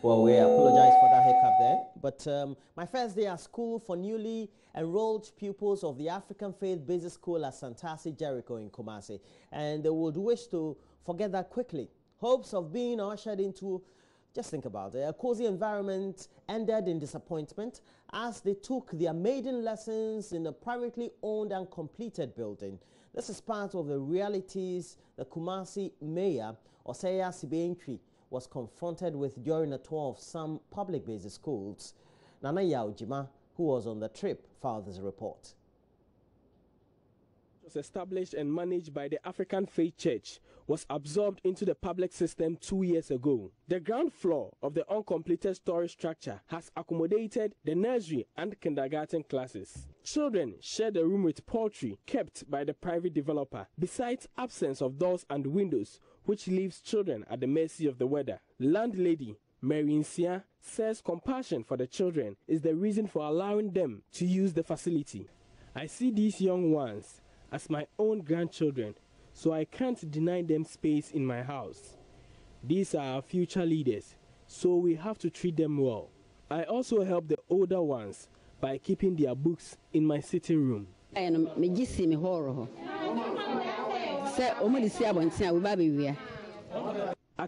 Well, we apologize for that hiccup there. But my first day at school for newly enrolled pupils of the African Faith Basic School at Santasi Jericho in Kumasi. And they would wish to forget that quickly. Hopes of being ushered into, just think about it, a cozy environment ended in disappointment as they took their maiden lessons in a privately owned and completed building. This is part of the realities the Kumasi mayor, Oseya Sibeintwi, was confronted with during a tour of some public basic schools. Nana Yaojima, who was on the trip, filed this report. It was established and managed by the African Faith Church, was absorbed into the public system 2 years ago. The ground floor of the uncompleted storage structure has accommodated the nursery and kindergarten classes. Children share the room with poultry kept by the private developer, besides absence of doors and windows, which leaves children at the mercy of the weather. Landlady Mary Nsia says compassion for the children is the reason for allowing them to use the facility. I see these young ones as my own grandchildren, so I can't deny them space in my house. These are our future leaders, so we have to treat them well. I also help the older ones by keeping their books in my sitting room. At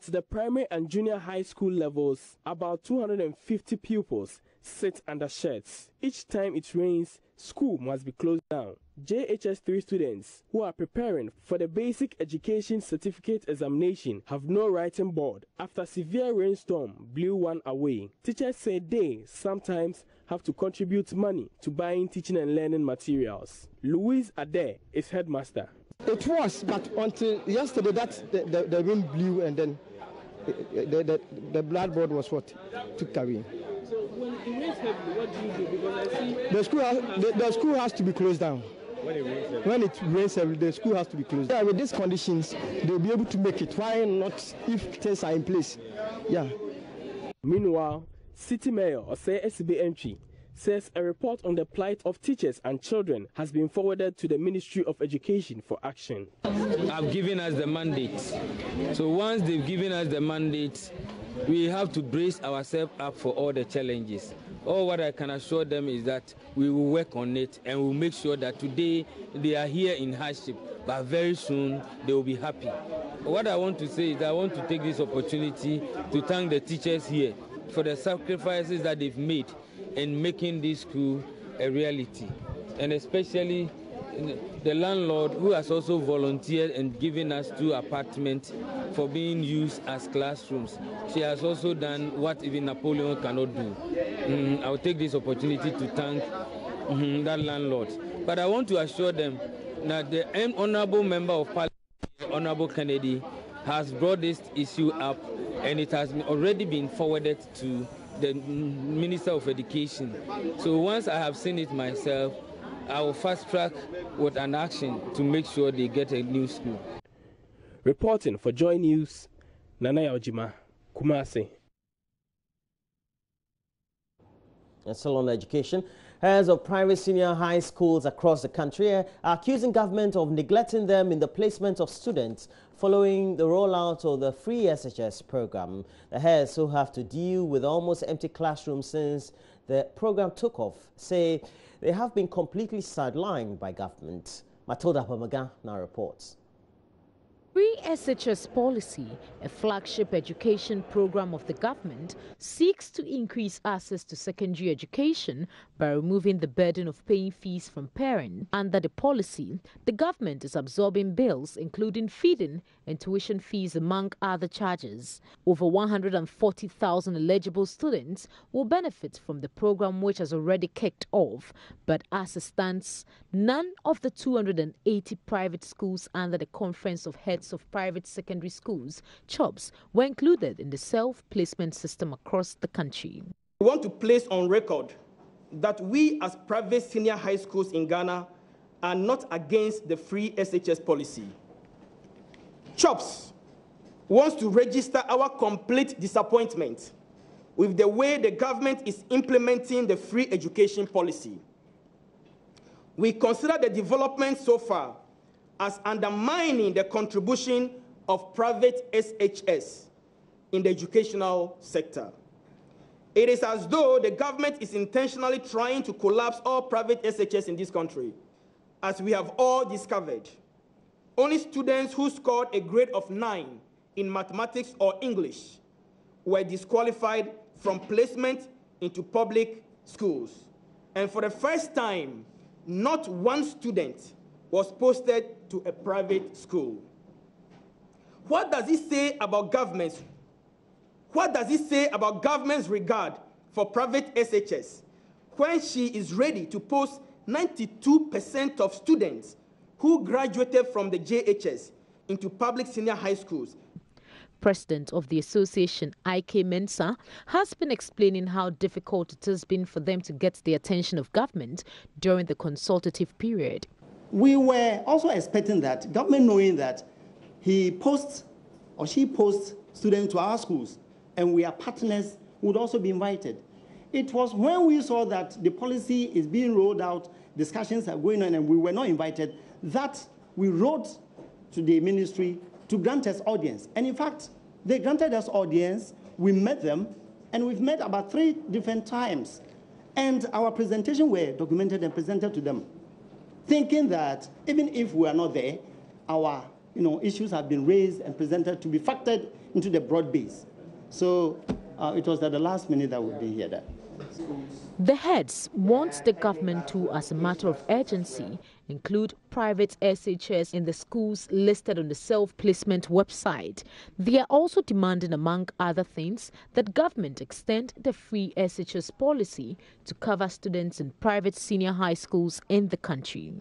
the primary and junior high school levels, about 250 pupils sit under sheds. Each time it rains, school must be closed down. JHS3 students who are preparing for the basic education certificate examination have no writing board after severe rainstorm blew one away. Teachers say they sometimes have to contribute money to buying teaching and learning materials. Louise Ade is headmaster. It was, but until yesterday that the wind blew and then the blackboard was what took away. So when it rains heavily, what do you do? Because I see the school has to be closed down. When it rains heavily, the school has to be closed. Yeah, with these conditions, they'll be able to make it. Why not if things are in place? Yeah. Meanwhile, City Mayor Oseya Sibeintwi says a report on the plight of teachers and children has been forwarded to the Ministry of Education for action. Have given us the mandate. So once they've given us the mandate, we have to brace ourselves up for all the challenges. All what I can assure them is that we will work on it and we'll make sure that today they are here in hardship, but very soon they will be happy. What I want to say is that I want to take this opportunity to thank the teachers here for the sacrifices that they've made in making this school a reality, and especially the landlord who has also volunteered and given us 2 apartments for being used as classrooms. She has also done what even Napoleon cannot do. I will take this opportunity to thank that landlord. But I want to assure them that the Honorable Member of Parliament, Honorable Kennedy, has brought this issue up and it has already been forwarded to the Minister of Education. So once I have seen it myself, I will fast track with an action to make sure they get a new school. Reporting for JoyNews, Nana Yaojima, Kumasi. And still on education, heads of private senior high schools across the country are accusing government of neglecting them in the placement of students following the rollout of the free SHS program. The heads who have to deal with almost empty classrooms since the program took off say they have been completely sidelined by government. Matilda Pamaga now reports. Free SHS policy, a flagship education program of the government, seeks to increase access to secondary education by removing the burden of paying fees from parents. Under the policy, the government is absorbing bills including feeding and tuition fees among other charges. Over 140,000 eligible students will benefit from the program, which has already kicked off, but as it stands, none of the 280 private schools under the Conference of Heads of Private Secondary Schools, CHOPS, were included in the self-placement system across the country. We want to place on record that we as private senior high schools in Ghana are not against the free SHS policy. CHOPS wants to register our complete disappointment with the way the government is implementing the free education policy. We consider the development so far as undermining the contribution of private SHS in the educational sector. It is as though the government is intentionally trying to collapse all private SHS in this country. As we have all discovered, only students who scored a grade of 9 in mathematics or English were disqualified from placement into public schools. And for the first time, not one student was posted to a private school. What does it say about governments? What does it say about government's regard for private SHS when she is ready to post 92% of students who graduated from the JHS into public senior high schools? President of the association, I.K. Mensah, has been explaining how difficult it has been for them to get the attention of government during the consultative period. We were also expecting that government, knowing that he posts or she posts students to our schools and we are partners, would also be invited. It was when we saw that the policy is being rolled out, discussions are going on, and we were not invited, that we wrote to the ministry to grant us audience. And in fact, they granted us audience, we met them, and we've met about 3 different times. And our presentation were documented and presented to them, thinking that even if we are not there, our issues have been raised and presented to be factored into the broad base. So it was at the last minute that we didn't hear that. The heads want the government to, as a matter of urgency, include private SHS in the schools listed on the self-placement website. They are also demanding, among other things, that government extend the free SHS policy to cover students in private senior high schools in the country.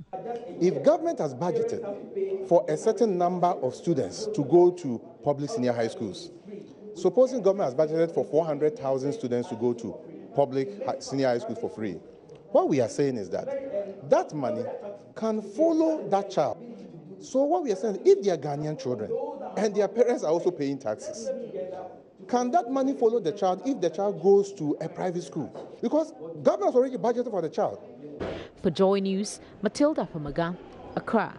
If government has budgeted for a certain number of students to go to public senior high schools, supposing government has budgeted for 400,000 students to go to public senior high schools for free, what we are saying is that that money can follow that child. So what we are saying, if they are Ghanaian children and their parents are also paying taxes, can that money follow the child if the child goes to a private school? Because government has already budgeted for the child. For Joy News, Matilda Pamaga, Accra.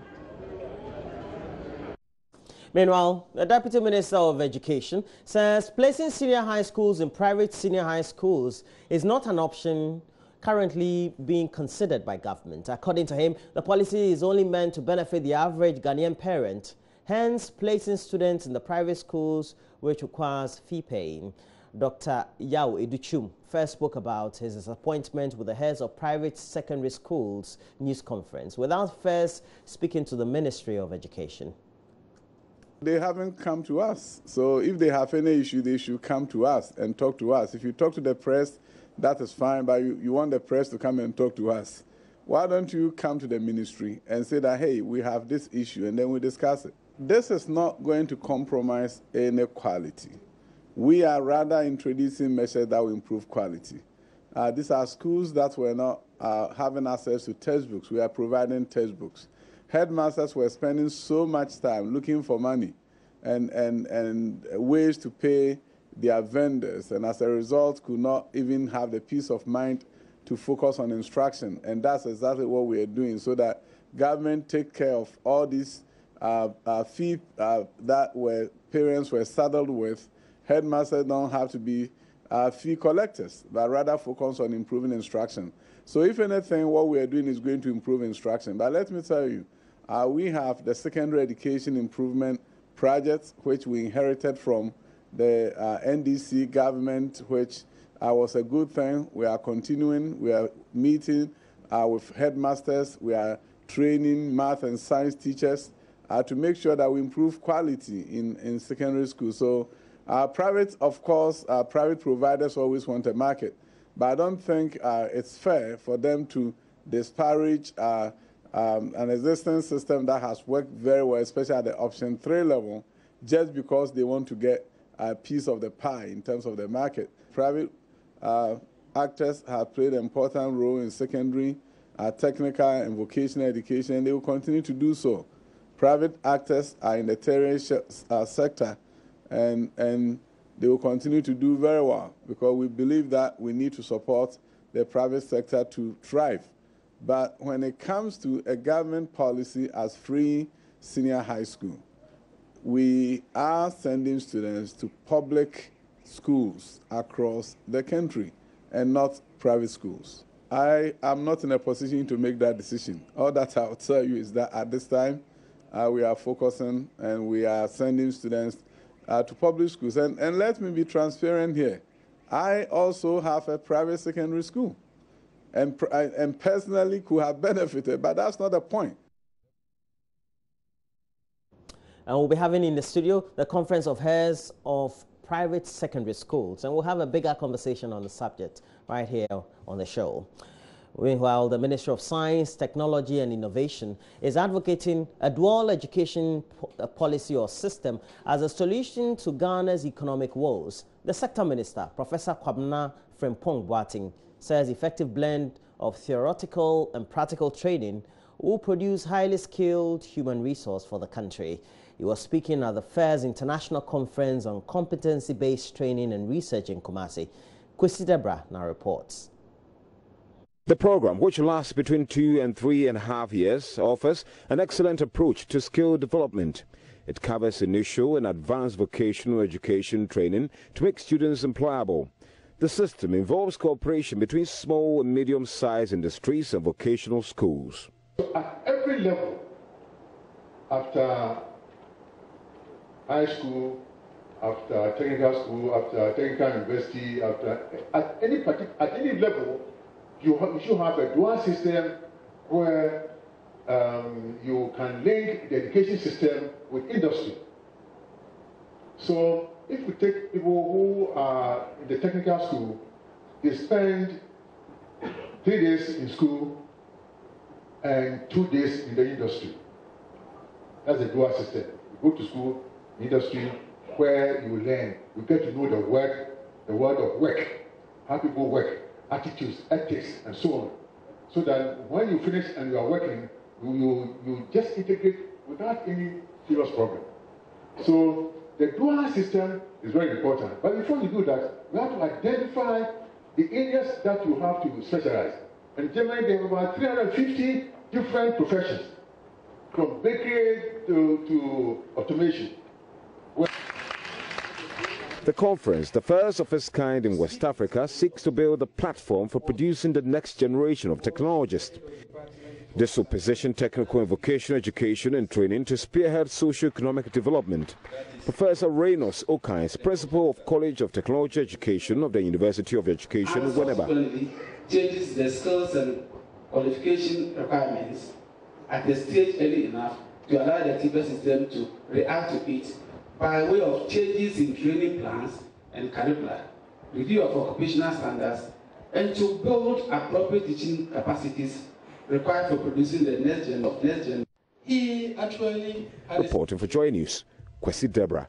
Meanwhile, the Deputy Minister of Education says placing senior high schools in private senior high schools is not an option currently being considered by government. According to him, the policy is only meant to benefit the average Ghanaian parent, hence placing students in the private schools, which requires fee paying. Dr. Yao Educhum first spoke about his disappointment with the heads of private secondary schools news conference without first speaking to the Ministry of Education. They haven't come to us. So if they have any issue, they should come to us and talk to us. If you talk to the press, that is fine, but you want the press to come and talk to us. Why don't you come to the ministry and say that, hey, we have this issue, and then we discuss it. This is not going to compromise any quality. We are rather introducing measures that will improve quality. These are schools that were not having access to textbooks. We are providing textbooks. Headmasters were spending so much time looking for money and ways to pay their vendors, and as a result could not even have the peace of mind to focus on instruction. And that's exactly what we are doing, so that government take care of all these fees that parents were saddled with. Headmasters don't have to be fee collectors, but rather focus on improving instruction. So if anything, what we are doing is going to improve instruction. But let me tell you, we have the secondary education improvement project, which we inherited from the NDC government, which was a good thing. We are continuing. We are meeting with headmasters. We are training math and science teachers to make sure that we improve quality in secondary school. So private, of course, private providers always want a market. But I don't think it's fair for them to disparage an existing system that has worked very well, especially at the option 3 level, just because they want to get a piece of the pie in terms of the market. Private actors have played an important role in secondary, technical and vocational education, and they will continue to do so. Private actors are in the tertiary sector, and they will continue to do very well, because we believe that we need to support the private sector to thrive. But when it comes to a government policy as free senior high school, we are sending students to public schools across the country and not private schools. I am not in a position to make that decision. All that I'll tell you is that at this time, we are focusing and we are sending students to public schools. And let me be transparent here. I also have a private secondary school and personally could have benefited, but that's not the point. And we'll be having in the studio the Conference of Heads of Private Secondary Schools, and we'll have a bigger conversation on the subject right here on the show. Meanwhile, the Ministry of Science, Technology and Innovation is advocating a dual education policy or system as a solution to Ghana's economic woes. The Sector Minister, Professor Kwabena Frimpong Boateng, says effective blend of theoretical and practical training will produce highly skilled human resource for the country. He was speaking at the FAIR's International Conference on Competency-Based Training and Research in Kumasi. Kwesi Debra now reports. The program, which lasts between 2 and 3.5 years, offers an excellent approach to skill development. It covers initial and advanced vocational education training to make students employable. The system involves cooperation between small and medium-sized industries and vocational schools. At every level, after high school, after technical school, after technical university, at any level, you should have a dual system where you can link the education system with industry. So if we take people who are in the technical school, they spend 3 days in school and 2 days in the industry. That's a dual system. You go to school, industry, where you learn, you get to know the world of work, how people work, attitudes, ethics, and so on. So that when you finish and you are working, you just integrate without any serious problem. So the dual system is very important. But before you do that, you have to identify the areas that you have to specialize. And generally, there are about 350 different professions, from bakery to automation. The conference, the first of its kind in West Africa, seeks to build a platform for producing the next generation of technologists. This will position technical and vocational education and training to spearhead socio-economic development. Professor Reynolds Okines, principal of College of Technology Education of the University of Education, Winneba, changes the skills and qualification requirements at the stage early enough to allow the TPS system to react to it by way of changes in training plans and curricula, review of occupational standards, and to build appropriate teaching capacities required for producing the next gen. He actually had reporting for JoyNews, Kwesi Debra.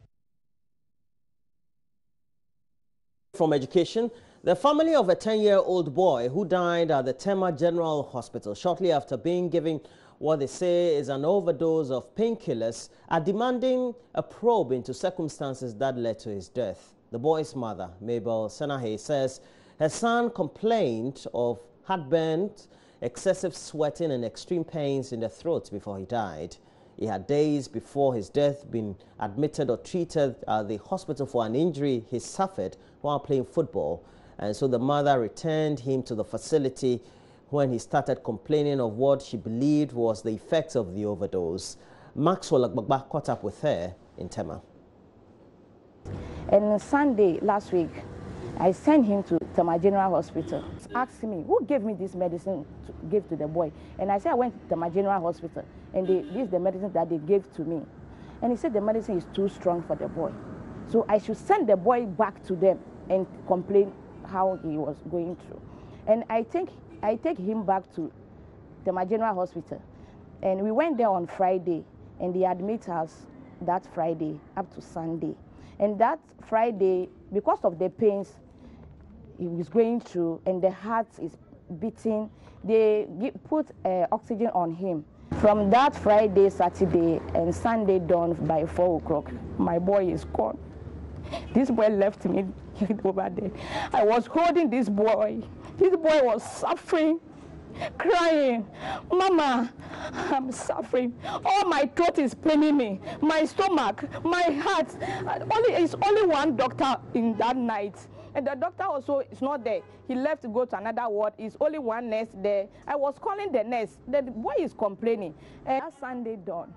From education, the family of a 10-year-old boy who died at the Tema General Hospital shortly after being given what they say is an overdose of painkillers are demanding a probe into circumstances that led to his death. The boy's mother, Mabel Senahe, says her son complained of heartburn, excessive sweating and extreme pains in the throat before he died. He had days before his death been admitted or treated at the hospital for an injury he suffered while playing football, and so the mother returned him to the facility when he started complaining of what she believed was the effects of the overdose. Maxwell Agbagba caught up with her in Tema. And Sunday last week, I sent him to Tema General Hospital. He asked me, who gave me this medicine to give to the boy? And I said, I went to Tema General Hospital, and this is the medicine that they gave to me. And he said the medicine is too strong for the boy. So I should send the boy back to them and complain how he was going through. And I take him back to Tema General Hospital. And we went there on Friday, and they admit us that Friday up to Sunday. And that Friday, because of the pains he was going through and the heart is beating, they put oxygen on him. From that Friday, Saturday, and Sunday dawn by 4 o'clock, my boy is gone. This boy left me over there. I was holding this boy. This boy was suffering. crying, Mama, I'm suffering. All my throat is paining me, my stomach, my heart. It's only one doctor in that night. And the doctor also is not there. He left to go to another ward. It's only one nurse there. I was calling the nurse. The boy is complaining. And that Sunday dawn,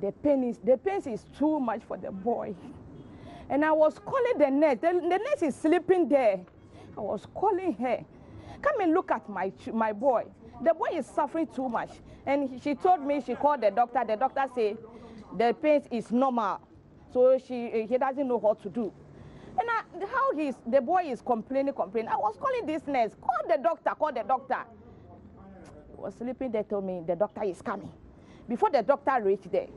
the pain is too much for the boy. And I was calling the nurse. The nurse is sleeping there. I was calling her. Come and look at my boy. The boy is suffering too much. And she told me, she called the doctor. The doctor said the pain is normal. So he doesn't know what to do. And the boy is complaining. I was calling this nurse. Call the doctor. He was sleeping there, told me the doctor is coming. Before the doctor reached there,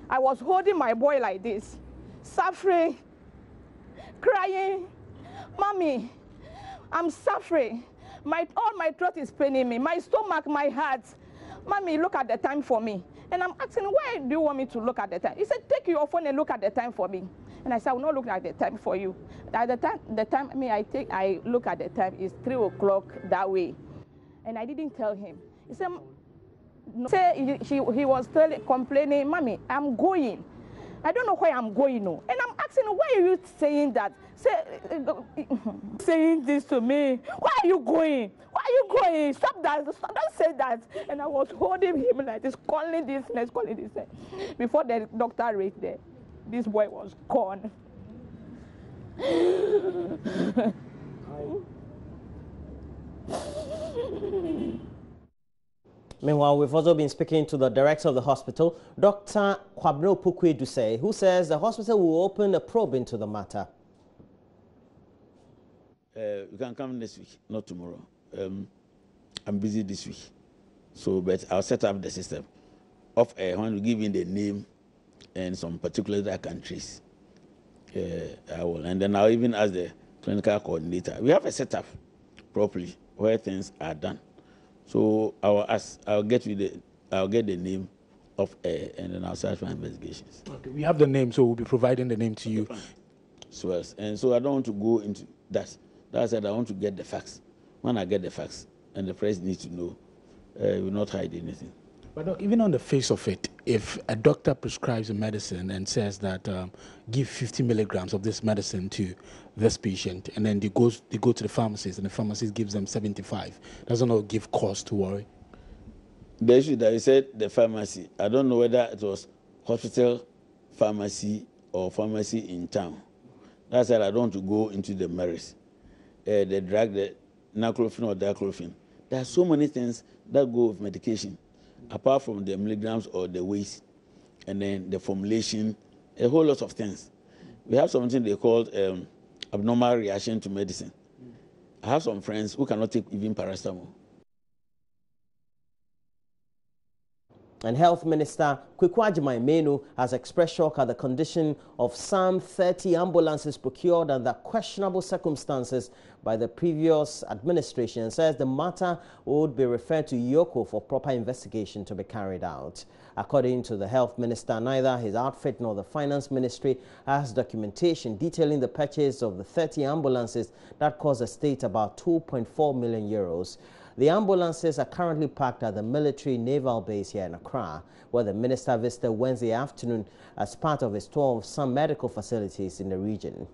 I was holding my boy like this, suffering, crying. Mommy, I'm suffering. All my throat is paining me, my stomach, my heart. Mommy, look at the time for me. And I'm asking, why do you want me to look at the time? He said, take your phone and look at the time for me. And I said, I will not look at the time for you. At I look at the time, it's 3 o'clock that way. And I didn't tell him. He said, no. He was complaining, Mommy, I'm going. I don't know where I'm going. No. And I'm asking, why are you saying that? Saying this to me. Why are you going? Why are you going? Stop that. Don't say that. And I was holding him like this, calling this. Before the doctor reached there, this boy was gone. Meanwhile, we've also been speaking to the director of the hospital, Dr. Kwabno Pukwe-Dusay, who says the hospital will open a probe into the matter. You can come next week, not tomorrow. I'm busy this week. But I'll set up the system. When we give in the name and some particular countries, I will. And then I'll even ask the clinical coordinator. We have a setup properly where things are done. So I'll get the name of and then I'll start my investigations. Okay, we have the name, so we'll be providing the name to you. And so I don't want to go into that. That said, I want to get the facts. When I get the facts, and the press needs to know, we will not hide anything. But Doc, even on the face of it, if a doctor prescribes a medicine and says that give 50 milligrams of this medicine to this patient, and then they go to the pharmacist, and the pharmacist gives them 75, doesn't it give cause to worry? The issue that you said, the pharmacy, I don't know whether it was hospital pharmacy or pharmacy in town. That's why I don't want to go into the merits. The drug, the naclofene or diclofene. There are so many things that go with medication, apart from the milligrams or the weight, and then the formulation, a whole lot of things. We have something they call abnormal reaction to medicine. I have some friends who cannot take even paracetamol. And Health Minister Kweku Agyeman has expressed shock at the condition of some 30 ambulances procured under questionable circumstances by the previous administration, and says the matter would be referred to Yoko for proper investigation to be carried out. According to the Health Minister, neither his outfit nor the Finance Ministry has documentation detailing the purchase of the 30 ambulances that cost the state about 2.4 million euros. The ambulances are currently parked at the military naval base here in Accra, where the minister visited Wednesday afternoon as part of his tour of some medical facilities in the region.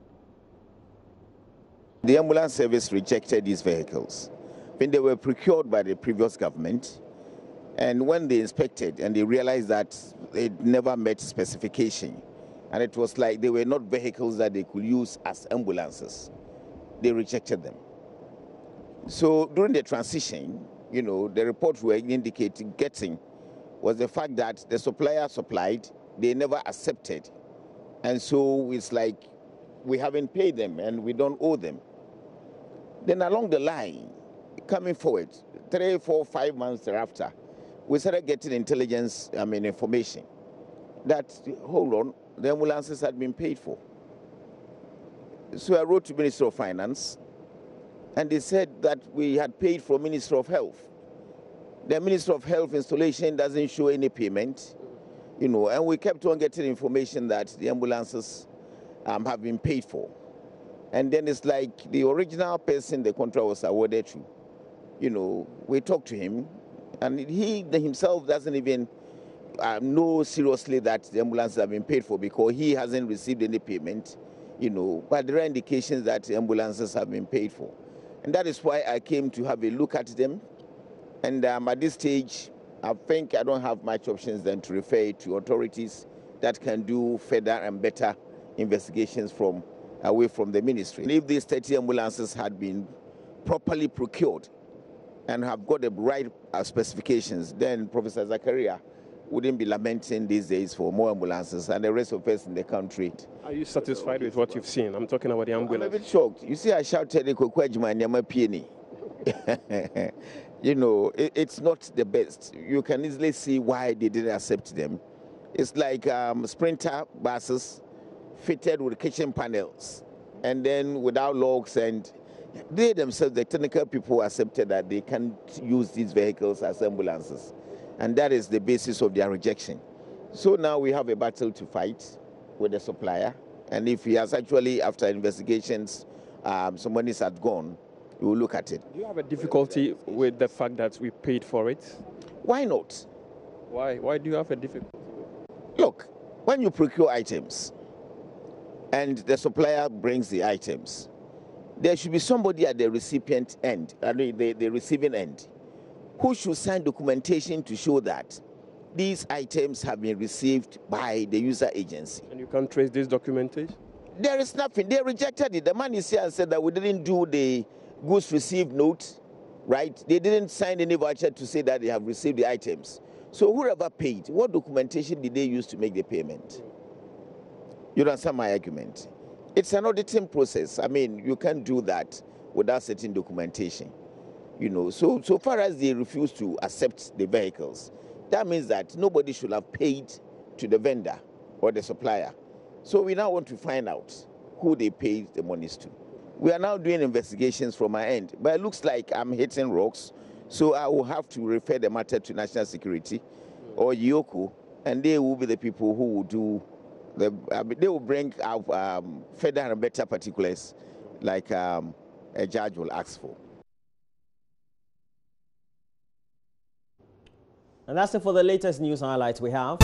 The ambulance service rejected these vehicles when they were procured by the previous government, and when they inspected and they realized that they never met specification, and it was like they were not vehicles that they could use as ambulances, they rejected them. So during the transition, the report we were getting was the fact that the supplier supplied, they never accepted. And so it's like we haven't paid them and we don't owe them. Then along the line, coming forward, 3, 4, 5 months thereafter, we started getting information that, hold on, the ambulances had been paid for. So I wrote to Minister of Finance, and they said that we had paid for Minister of Health. The Minister of Health installation doesn't show any payment, and we kept on getting information that the ambulances have been paid for. And then it's like the original person the contract was awarded to we talked to him, and he himself doesn't even know seriously that the ambulances have been paid for because he hasn't received any payment, but there are indications that the ambulances have been paid for. And that is why I came to have a look at them. And at this stage, I think I don't have much options than to refer it to authorities that can do further and better investigations away from the ministry. And if these 30 ambulances had been properly procured and have got the right specifications, then Professor Zakaria wouldn't be lamenting these days for more ambulances and the rest of us in the country. Are you satisfied with what you've seen? I'm talking about the ambulance. I'm a bit shocked. You see, I shouted, it's not the best. You can easily see why they didn't accept them. It's like sprinter buses fitted with kitchen panels and then without locks, and they themselves, the technical people, accepted that they can't use these vehicles as ambulances. And that is the basis of their rejection. So now we have a battle to fight with the supplier. And if he has actually, after investigations, some monies had gone, we will look at it. Do you have a difficulty with the fact that we paid for it? Why not? Why do you have a difficulty? Look, when you procure items and the supplier brings the items, there should be somebody at the recipient end, the receiving end, who should sign documentation to show that these items have been received by the user agency. And you can't trace this documentation? There is nothing. They rejected it. The man is here and said that we didn't do the goods received note, right? They didn't sign any voucher to say that they have received the items. So whoever paid, what documentation did they use to make the payment? You understand my argument? It's an auditing process. I mean, you can't do that without certain documentation. So far as they refuse to accept the vehicles, that means that nobody should have paid to the vendor or the supplier. So we now want to find out who they paid the monies to. We are now doing investigations from my end, but it looks like I'm hitting rocks, so I will have to refer the matter to National Security or Yoko, and they will be the people who will do they will bring out further and better particulars like a judge will ask for. And that's it for the latest news highlights we have.